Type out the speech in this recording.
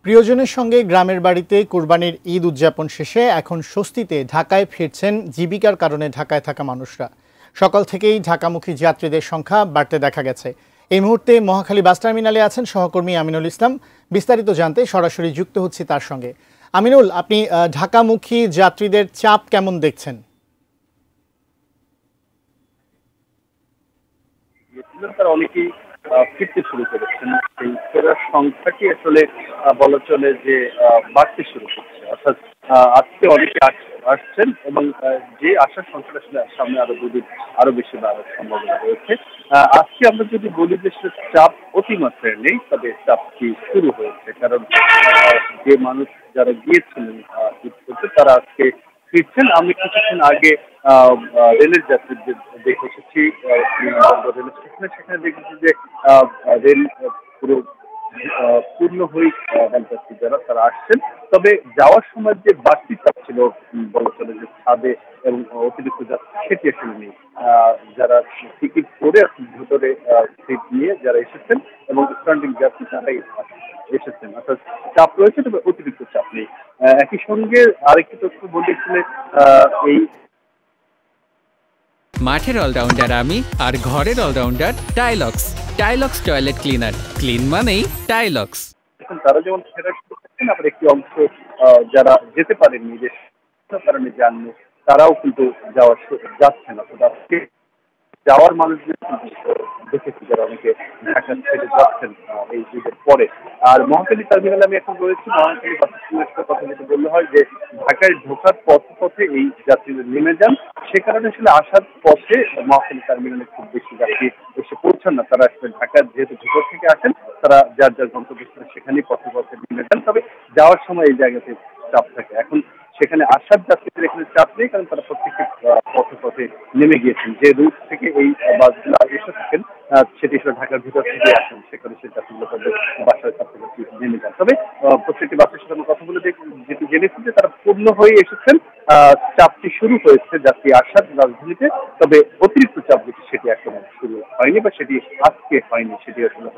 প্রিয়জনের সঙ্গে গ্রামের বাড়িতে কোরবানির ঈদ উদযাপন শেষে এখন স্বস্তিতে ঢাকায় ফিরছেন জীবিকার কারণে ঢাকায় থাকা মানুষরা। সকাল থেকেই ঢাকামুখী যাত্রীদের সংখ্যা বাড়তে দেখা গেছে। এই মুহূর্তে মহাখালী বাস টার্মিনালে আছেন সহকর্মী আমিনুল ইসলাম। বিস্তারিত জানতে সরাসরি যুক্ত হচ্ছি তার সঙ্গে। আমিনুল, আপনি ঢাকামুখী যাত্রীদের চাপ কেমন দেখছেন? অনেকেই ফিরতে শুরু করেছেন। সেই ফেরার সংখ্যাটি আসলে বলা চলে যে বাড়তে শুরু করছে, অর্থাৎ আজকে অনেকে আসছেন এবং যে আসার সংখ্যাটা আসলে সামনে আরো দুদিন আরো বেশি বাড়ার সম্ভাবনা রয়েছে। আজকে আমরা যদি বলি যে চাপ অতিমাত্রায় নেই, তবে চাপটি শুরু হয়েছে, কারণ যে মানুষ যারা গিয়েছিলেন ঈদ করতে তারা আজকে ফিরছেন। আমি কিছুক্ষণ আগে রেলের যাত্রীদের দেখে এসেছি রেল স্টেশনে, সেখানে দেখেছি যে রেল পুরো পূর্ণ হয়ে যাত্রী যারা তারা আসছেন। তবে যাওয়ার সময় যে বাড়তি চাপ ছিল বলা চলে যে ছাদে এবং অতিরিক্ত যাত্রী, সেটি আসলে নেই। যারা টিকিট করে ভিতরে সিট নিয়ে যারা এসেছেন এবং স্ট্যান্ডিং যাত্রী তারাই এসেছেন, অর্থাৎ চাপ রয়েছে তবে অতিরিক্ত চাপ নেই। একই সঙ্গে আরেকটি তথ্য বলেছিলে এই মাঠের অলরাউন্ডার আমি আর ঘরের allrounder Tylox. Tylox toilet cleaner, clean মানেই টাইলক্স। এখন তারা যেমন ফেরা শুরু করছেন, আবার একটি অংশ যারা যেতে পারেননি, যে কারণে যাননি, তারাও কিন্তু যাচ্ছেন। অর্থাৎ আজকে যাওয়ার মানুষদের দেখেছি যারা অনেকে ঢাকা থেকে যাচ্ছেন এই ঈদের পরে। আর মহাখালী টার্মিনালে আমি এখন রয়েছি। মহাখালী বাস স্ট্যান্ডের কথা যেটা বললে হয় যে ঢাকায় ঢোকার পথে এই যাত্রীদের নেমে যান, সে কারণে আসলে আসার পথে মহাখালী টার্মিনালে খুব বেশি যাত্রী এসে পৌঁছান না। তারা আসলে ঢাকার যেহেতু ভিতর থেকে আসেন, তারা যার যার গন্তব্যস্থলে সেখানেই পথে নেমে যান। তবে যাওয়ার সময় এই জায়গাতে চাপ থাকে। এখন সেখানে আসার যাত্রীদের এখানে চাপ নেই, কারণ তারা প্রত্যেকটি পথে নেমে গিয়েছেন। যে রুট থেকে এই বাসগুলো এসে থাকেন সেটি আসলে ঢাকার ভিতর থেকে আসেন, সেখানে সেই যাত্রীগুলো তাদের বাসায় কাছাকাছি নেমে যান। তবে প্রত্যেকটি বাসের সাথে আমরা কথা বলে যেটি জেনেছি যে তারা পূর্ণ হয়ে এসেছেন। চাপটি শুরু হয়েছে যাত্রী আসার রাজধানীতে, তবে অতিরিক্ত চাপ যেটি সেটি এখনো শুরু হয়নি বা সেটি আজকে হয়নি, সেটি আসলে